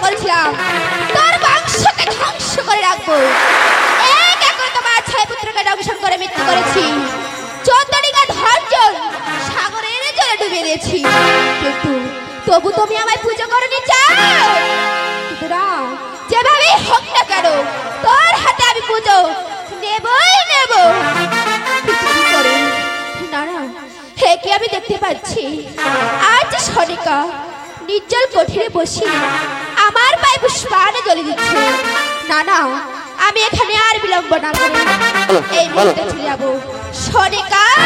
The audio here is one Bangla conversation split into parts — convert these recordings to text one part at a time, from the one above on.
করেছিলাম তোর বংশকে ধ্বংস করে রাখবো। এক এক করে তোমার 6 পুত্রকে দংশন করে মৃত্যু করেছি। 14 ডিঙা ধর্জন সাগরের জলে ডুবে দিয়েছি। কিন্তু তবু তুমি আমায় পুজো করনি চাও। কিন্তু না, যেভাবেই হোক না কেন তোর হাতে আমি পুজো নেবই নেব। কিন্তু কি করে? না না, হে কি আমি দেখতে পাচ্ছি আজ সনিকা নির্জল কঠিনে বসে আমার পায়ে পুষ্পানে জ্বলে দিচ্ছে। না না, আমি এখানে আর বিলম্ব না করে এই মুহূর্তে চলে যাবো সনিকার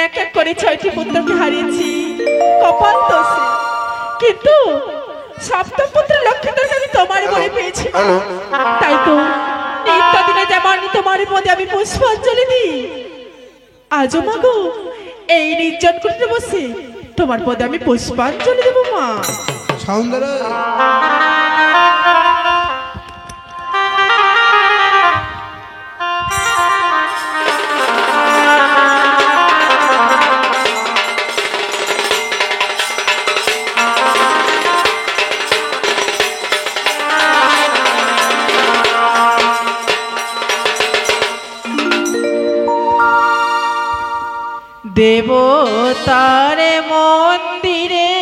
এক এক করে 6টি পুত্রকে হারিয়েছি, কপাল দোষে। কিন্তু সপ্তম পুত্র লক্ষ্মীধরকে আমি তোমার বলে পেয়েছি। তাই তো নিত্যদিনে যেমন তোমার পদে আমি পুষ্পাঞ্জলি দিই, আজও মাগো এই নির্জন করতে বসে তোমার পদে আমি পুষ্পাঞ্জলি দেবো মা। সৌন্দর্য দেবতার মন্দিরে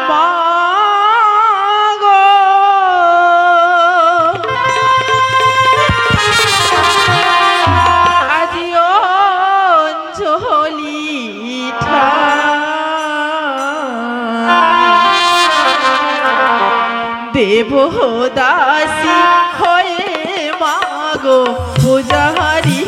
মাগো আজি অঞ্জলি দেবদাসী হয়ে মাগো পূজাহারি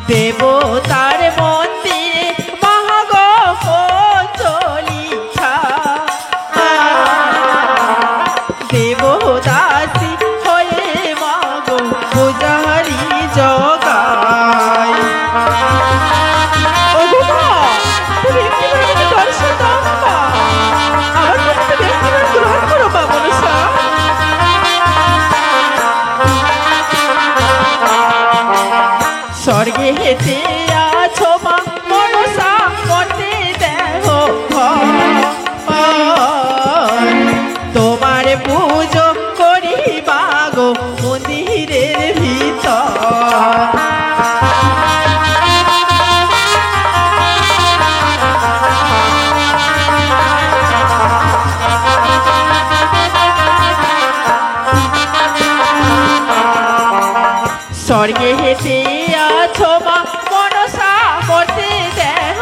দেবতার মন্দিরে মাগো অঞ্জলি দেবদাসী হয়ে মাগো পূজাহারি জগায়। তুমি একটু দর্শন দাও মা, আমার মনে তুমি একটু গ্রহণ করো মা মনসা। স্বর্গে হেতে আছো মা মনসা, মনে দেহ তোমার পুজো করি মাগো মন্দিরের ভিতর। স্বর্গে হেতে আছো মা মনসা, করতে দেহ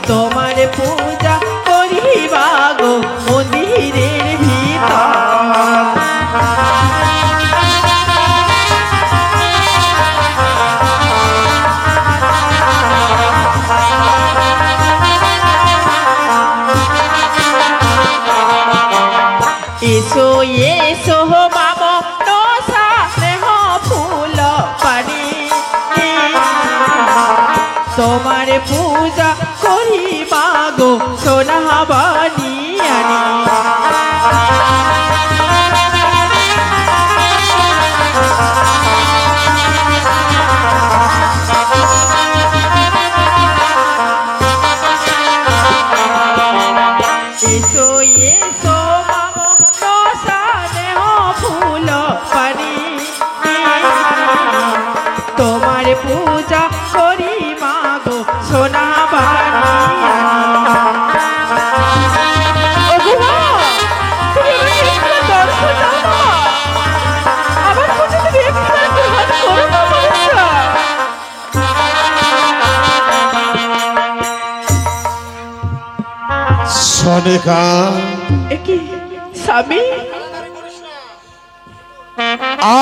তোমার পূজা করি মাগো মন্দিরের ভিতর। এসো এসো মাম নসা স্নেহ ফুল পানি, তোমার পূজা করি মাগো সোনা বানি আনি। এসো এসো মাগো নসা স্নেহ ফুল পানি, তোমার পূজা করি মাগো সোনা বানি সনিকা কি স্বামী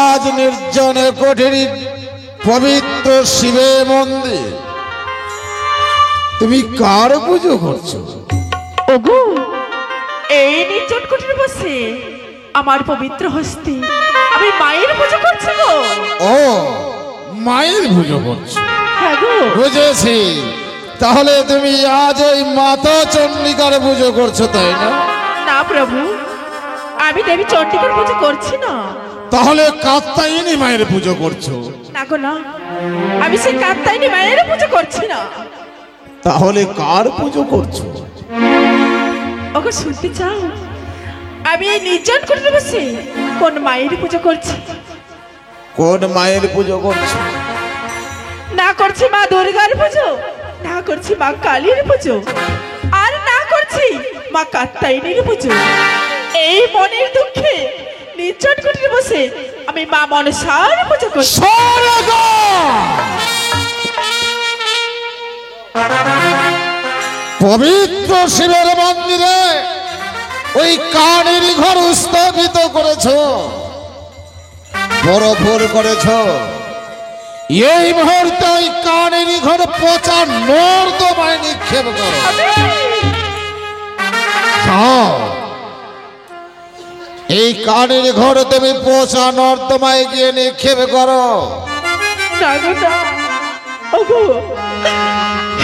আজ নির্জনে কঠিনী পবিত্র শিবে মন্দির তুমি কার পুজো করছো? ওগো, এই নির্জন কুটিরে বসে আমার পবিত্র হস্তে আমি মায়ের পুজো করছি গো। ও, মায়ের পুজো করছো? হ্যাঁ গো। বুঝেছি, তাহলে তুমি আজ ওই মাতা চন্ডিকার পুজো করছো, তাই না? না প্রভু, আমি দেবী চন্ডিকার পুজো করছি না। তাহলে কাত্যায়নী মায়ের পুজো করছো? না গো না, আমি সেই কাত্যায়নী মায়ের পুজো করছি না। তাহলে কার পুজো করছো? ওগো, শুনতে চাও আমি এই নির্জন কুটিরে বসে কোন মায়ের পুজো করছি? কোন মায়ের পুজো করছো? না করছি মা দুর্গার পুজো, না করছি মা কালীর পুজো, আর না করছি মা কাত্যায়নীর পুজো। এই মনের দুঃখে নির্জন কুটিরে বসে আমি মা মনসার পুজো করছি। পবিত্র শিবের মন্দিরে ওই কানের ঘর স্থাপিত করেছো, বড় ভোর করেছো। এই মুহূর্তে ওই কানের ঘর পচা নর্দমায় নিক্ষেপ করো। যাও, এই কানের ঘর তুমি পচা নর্দমায় গিয়ে নিক্ষেপ করো। না গো না, ওগো,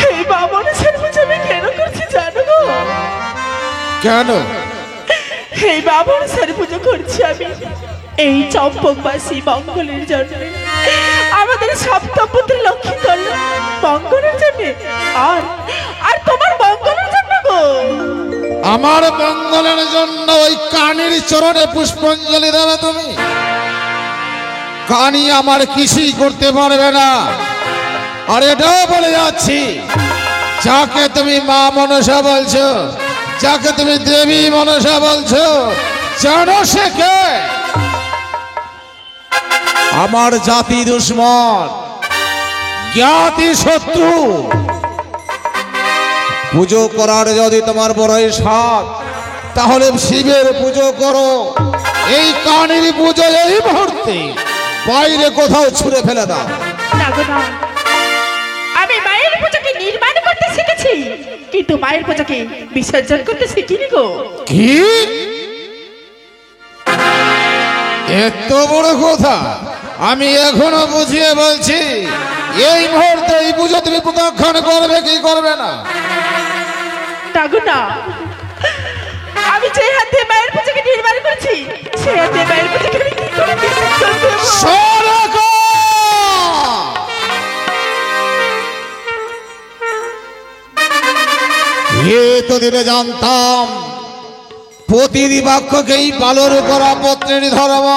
এই মা মনসার পুজো আমি কেন করছি জানো গো? কেন? এই মা মনসার পুজো করছি আমি এই চম্পকবাসী মঙ্গলের জন্য, আমাদের সপ্তপুত্র লক্ষ্মী কন্যা মঙ্গলের জন্য, আর আর তোমার মঙ্গলের জন্য গো। আমার মঙ্গলের জন্য ওই কানির চরণে পুষ্পাঞ্জলি দেবে তুমি? কানি আমার কিছুই করতে পারবে না। আর এটাও বলে যাচ্ছি, যাকে তুমি মা মনসা বলছো, যাকে তুমি দেবী মনসা বলছো, জানো সে কে? আমার জাতি দুশ্মন, জ্ঞাতি শত্রু। পুজো করার যদি তোমার বড়ই সাধ, তাহলে শিবের পুজো করো। এই কানের পুজো এই মুহূর্তে বাইরে কোথাও ছুঁড়ে ফেলে দাও। না গো না, আমি মায়ের পুজোকে নির্মাণ করতে শিখেছি, কিন্তু মায়ের পুজোকে বিসর্জন করতে শিখিনি গো। কি এত বড় কথা? আমি এখনো বুঝিয়ে বলছি, এই মুহূর্তে এই পুজো তুমি প্রদক্ষিণ করবে কি করবে না? না গো না, আমি যে হাতে মায়ের পুজোকে নির্মাণ করছি, সেই হাতে মায়ের পুজোকে আমি কি করে বিসর্জন দেব? সরকার! এতদিনে জানতাম প্রতিটি বাক্যকেই পালন করা পত্রের ধর্ম।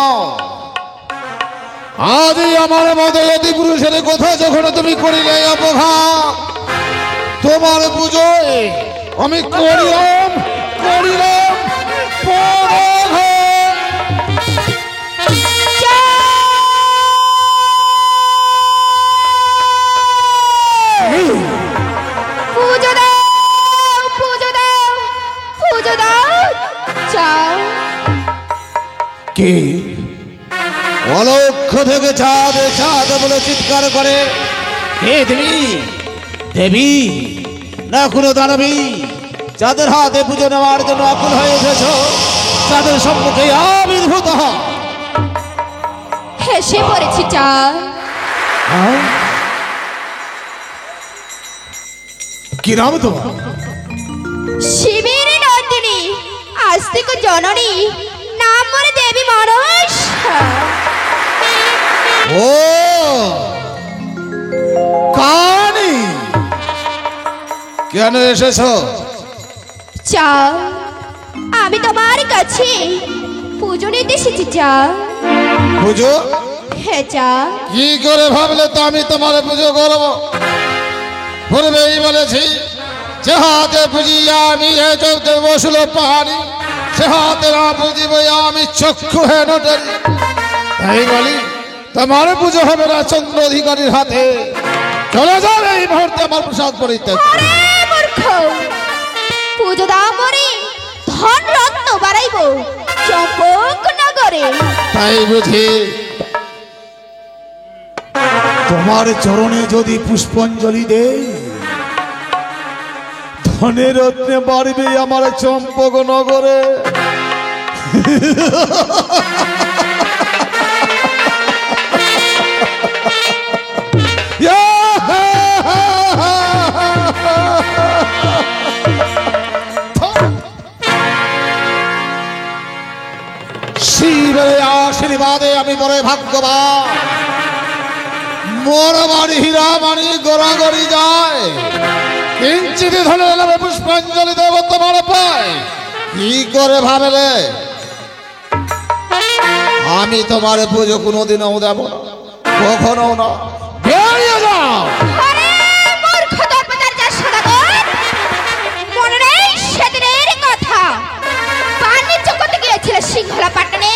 আজই আমার মতো অতি পুরুষের কথা যখন তুমি করিলে অপঘাত, তোমার পুজোয় আমি করিলাম পরাঘাত। পুজো দাও, পুজো দাও, পুজো দাও। চাও কে অলক্ষ থেকে চাঁদ চাঁদ বলে চিৎকার করে? কে তুমি? দেবী না কোনো দানবী? যাদের হাতে পুজো নেওয়ার জন্য আকুল হয়ে এসেছ, তাদের সম্মুখে আবির্ভূত হ। হেসে পড়েছি চা। কি নাম তোমার? শিবের নন্দিনী, আস্তিক জননী, নাম মনে দেবী মনসা। ও কানি, কেন এসেছ? চা, আমি তোমার কাছে পুজো নিতে এসেছি চা। পুজো? হ্যাঁ চা। কি করে ভাবলে তো আমি তোমার পুজো করবো? পূর্বেই বলেছি, যে হাতে পুজিয়া আমি এ চলতে বসলো পাহাড়ি, সে হাতে না পুজিব আমি চক্ষু হেন ডরি। তাই বলি, তোমার পুজো হবে না চন্দ্র অধিকারীর হাতে। চলে যাও এই মুহূর্তে আমার প্রসাদ পরিত্যাগ। আরে মূর্খ, পুজো দাও মরে ধন রত্ন বাড়াইব চম্পক নগরে। তাই বুঝি তোমার চরণে যদি পুষ্পাঞ্জলি দেই, ধনে রত্নে বাড়বে আমার চম্পক নগরে। শিবের আশীর্বাদে আমি বড় ভাগ্যবান। মোর বাড়ি হীরা মানি গড়াগড়ি যায়, কিঞ্চিত ধরে এলাম পুষ্পাঞ্জলি দেব তোমার পায়। কি করে ভাবলে আমি তোমার পুজো কোনোদিনও দেব না, কখনো না। বেরিয়ে যাও। আরে মূর্খ দর্পদার যা সদাগর, মনে নেই সেদিনের কথা? বাণিজ্য করতে গিয়েছিল সিংহলা পাটনে,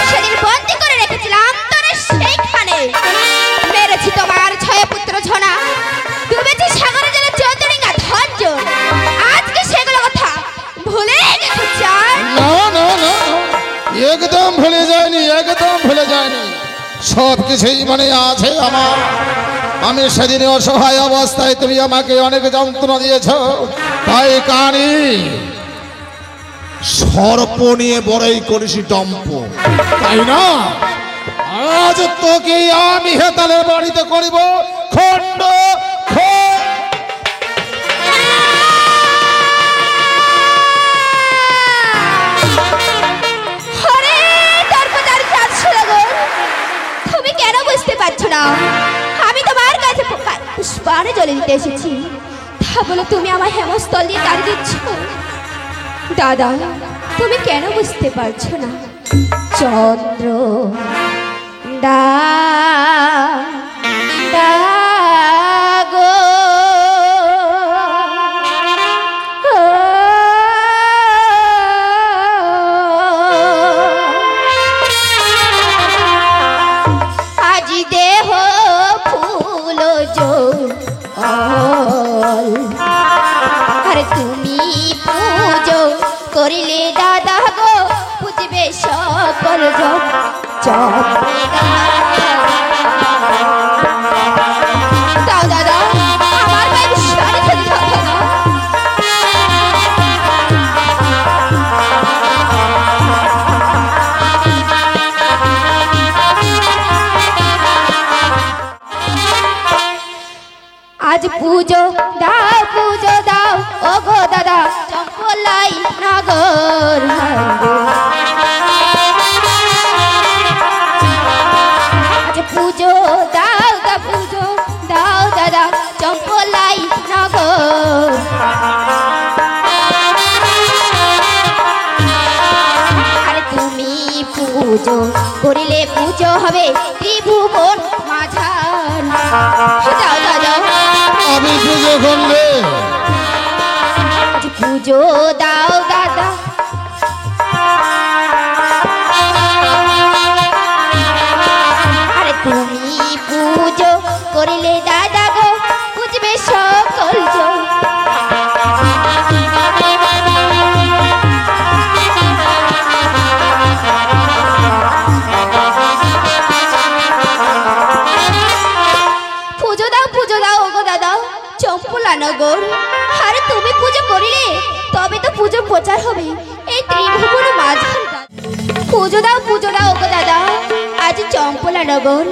সেদিন বন্দি করে রেখেছিলাম তোরে সেইখানে। মেরেছি তোমার ছয় পুত্র ঝনা, ডুবেছি সাগরে জলে চৌধুরীঙ্গা ধনজন। আজকে সেগুলো কথা ভুলে গেছো চার? না না না, একদম ভুলে যায়নি, একদম ভুলে যায়নি। সব কিছুই মনে আছে আমার। আমি সেদিন অসহায় অবস্থায় তুমি আমাকে অনেক যন্ত্রণা দিয়েছ, তাই কানি সর্প নিয়ে বড়াই করিস ডম্প, তাই না? আজ তোকে আমি হেতালের বাড়িতে করিব খণ্ড খণ্ড। আরে দর্পদার যা সদাগর, তুমি কেন বুঝতে পারছো না? আমি তোমার কাছে পুষ্পাঞ্জলি দিতে এসেছি, তা বলো তুমি আমার হেমস্থল দিয়ে তাড়ি দিচ্ছ? দাদা, তুমি কেন বুঝতে পারছো না? চন্দ্র দা দা গো আজি দেহ ফুল আরে তুমি পুজো করিলে দাদা গো, বুঝবে সকল জন। দাও দাদা, আমার বাইরে সারি ফেলে দাও দাদা। আজ পুজো দাও ও গো দাদা, চম্পলাই নগর। আজ পুজো দাও দাদা, চম্পলাই নগর। আরে তুমি পুজো করিলে পুজো হবে ত্রিভুবন মাঝার। দাও দাদা, আমি পুজো করলে পুজো দাও দাদা। আরে তুমি পুজো করিলে দাদা গো, বুঝবে সকল জন। পুজো দাও ওগো দাদা, চম্পলা নগর। আরে তুমি পুজো করিলে তবে তো পুজোর প্রচার হবে এই ত্রিভুবন মাঝার। পুজো দাও ওগো দাদা, আজ চম্পলা নগর।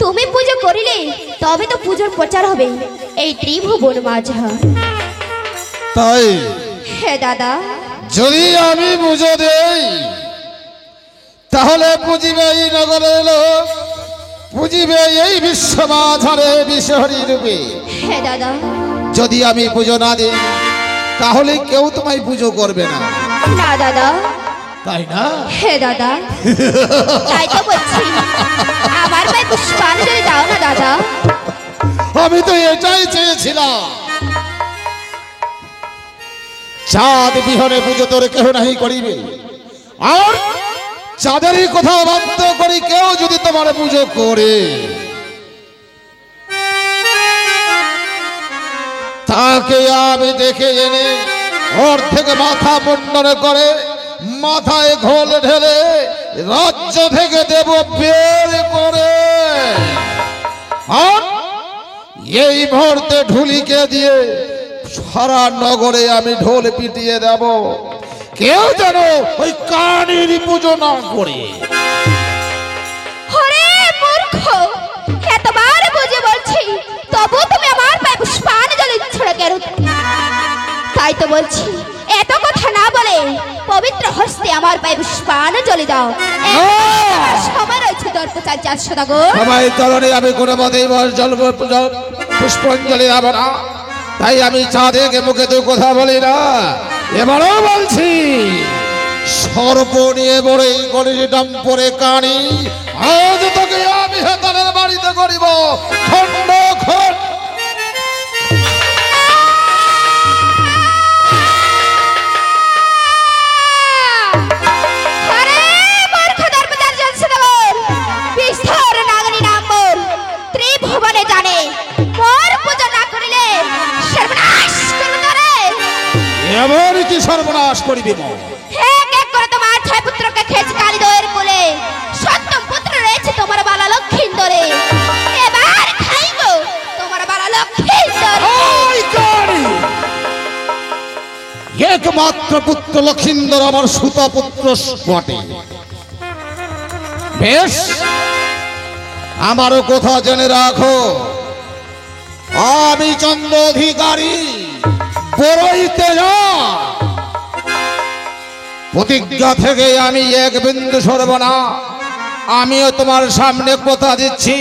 তুমি পুজো করিলে তবে তো পুজোর প্রচার হবে এই ত্রিভুবন মাঝার। তাই হে দাদা, যদি আমি পুজো দেই তাহলে বুঝিবে এই নগরের লোক, বুঝিবে এই বিশ্ব মাঝারে বিশ্বহরি রূপে। হে দাদা, যদি আমি পুজো না দিই তাহলে কেউ তোমায় পুজো করবে না, না দাদা। তাই না? হে দাদা, তাই তো বলছি, আমার ভাই পুষ্পাঞ্জলি দাও না দাদা। আমি তো এটাই চেয়েছিলাম। চাঁদ বিহনে পুজো তোর কেহ নাহি করিবে, আর চাঁদেরই কথা বাধ্য করি কেউ যদি তোমার পুজো করে, তাকে আমি দেখে এনে অর্ধেক মাথা মুন্ডন করে মাথায় ঘোল ঢেলে রাজ্য থেকে দেব বের করে। আর এই মুহূর্তে ঢুলিকে দিয়ে সারা নগরে আমি ঢোল পিটিয়ে দেব, কেউ যেন ওই কানের পুজো না করে। ওরে মূর্খ, এতবার বুঝে বলছি তবু তুমি আমার পায়ে পুষ্পাঞ্জলি দিচ্ছ না কেন? তাই তো বলছি এত কথা না বলে পবিত্র হস্তে আমার পায়ে পুষ্পাঞ্জলি দাও। সময় রয়েছে দর্পচার 400 দাগর। সবাই চলনে আমি কোনো মতেই জল পুষ্পাঞ্জলি দেব না, তাই আমি চাঁদেকে মুখে তো কথা বলি না। এবারও বলছি সর্প নিয়ে বড়ই গণেশ ডাম্পরে কানি, আজ তোকে আমি হেতালের বাড়িতে করিব খন্ড খন্ড। আরে মূর্খ দর্পচার 400 দাগর, বিস্তর নাগিনী নাম মোর ত্রিভুবনে জানে, মোর পূজা না করিলে সর্বনাশ করবে তারে। এমন কি সর্বনাশ করিবি মো? এক এক করে তোমার 6 পুত্রকে খেয়েছে কালিদয়ের কোলে, সপ্তম পুত্র রয়েছে তোমার বালা লক্ষিন্দরে। এবার খাইব তোমার বালা লক্ষিন্দর। ওই কানি! একমাত্র পুত্র লক্ষিন্দর আমার সুত পুত্র বটে। বেশ, আমারও কথা জেনে রাখো, আমি চন্দ্র অধিকারী বড়ইতে যা প্রতিজ্ঞা থেকে আমি এক বিন্দু সরব না। আমিও তোমার সামনে কথা দিচ্ছি,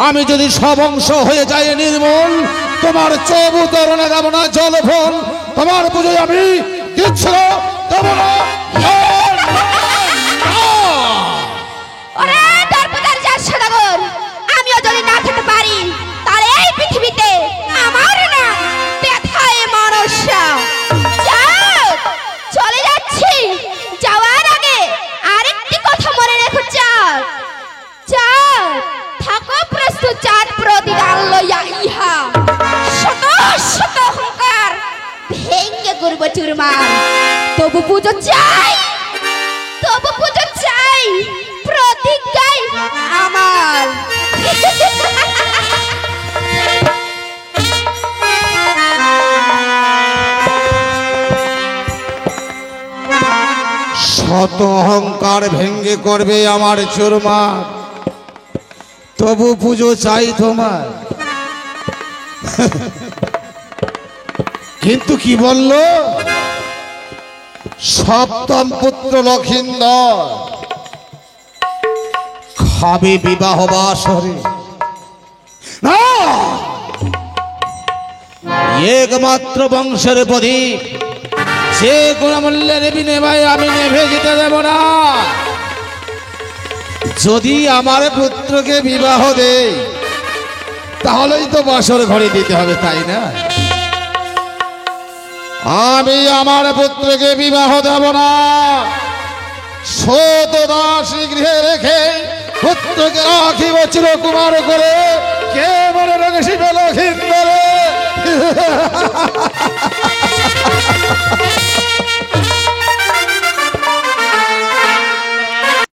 আমি যদি সবংশ হয়ে যাই নির্মূল, তোমার চৌবুতরণে দেব না জল ফল, তোমার পুজোয় আমি দিচ্ছ দেব না। ওরে দর্পচার 400 দাগর, আমিও যদি না খেতে পারি তাহলে এই পৃথিবীতে আমার নাম ব্যথায় মনসা। যাও, চলে যাচ্ছি। যাওয়ার আগে আরেকটি কথা মনে রেখো, চাঁদ চাঁদ থাকো প্রস্তুত, চাঁদ প্রতিদান লইয়া ইহা শত শত অহংকার ভেঙ্গে করব চুরমার। তবু পুজো চাই, তবু পুজো চাই, প্রতিজ্ঞাই আমার। শত অহংকার ভেঙ্গে করবে আমার চুরমার, তবু পুজো চাই তোমার। কিন্তু কি বলল? সপ্তম পুত্র লক্ষিন্দর খাবে বিবাহ বাসরে না, একমাত্র বংশের প্রদীপ যে কোন মূল্যের বিনিময়ে আমি নেভে যেতে দেব না। যদি আমার পুত্রকে বিবাহ দেই তাহলেই তো বাসর ঘরে দিতে হবে, তাই না? আমি আমার পুত্রকে বিবাহ দেব না। শত দাসী গৃহে রেখে পুত্রকে রাখিব চিরকুমার করে, কে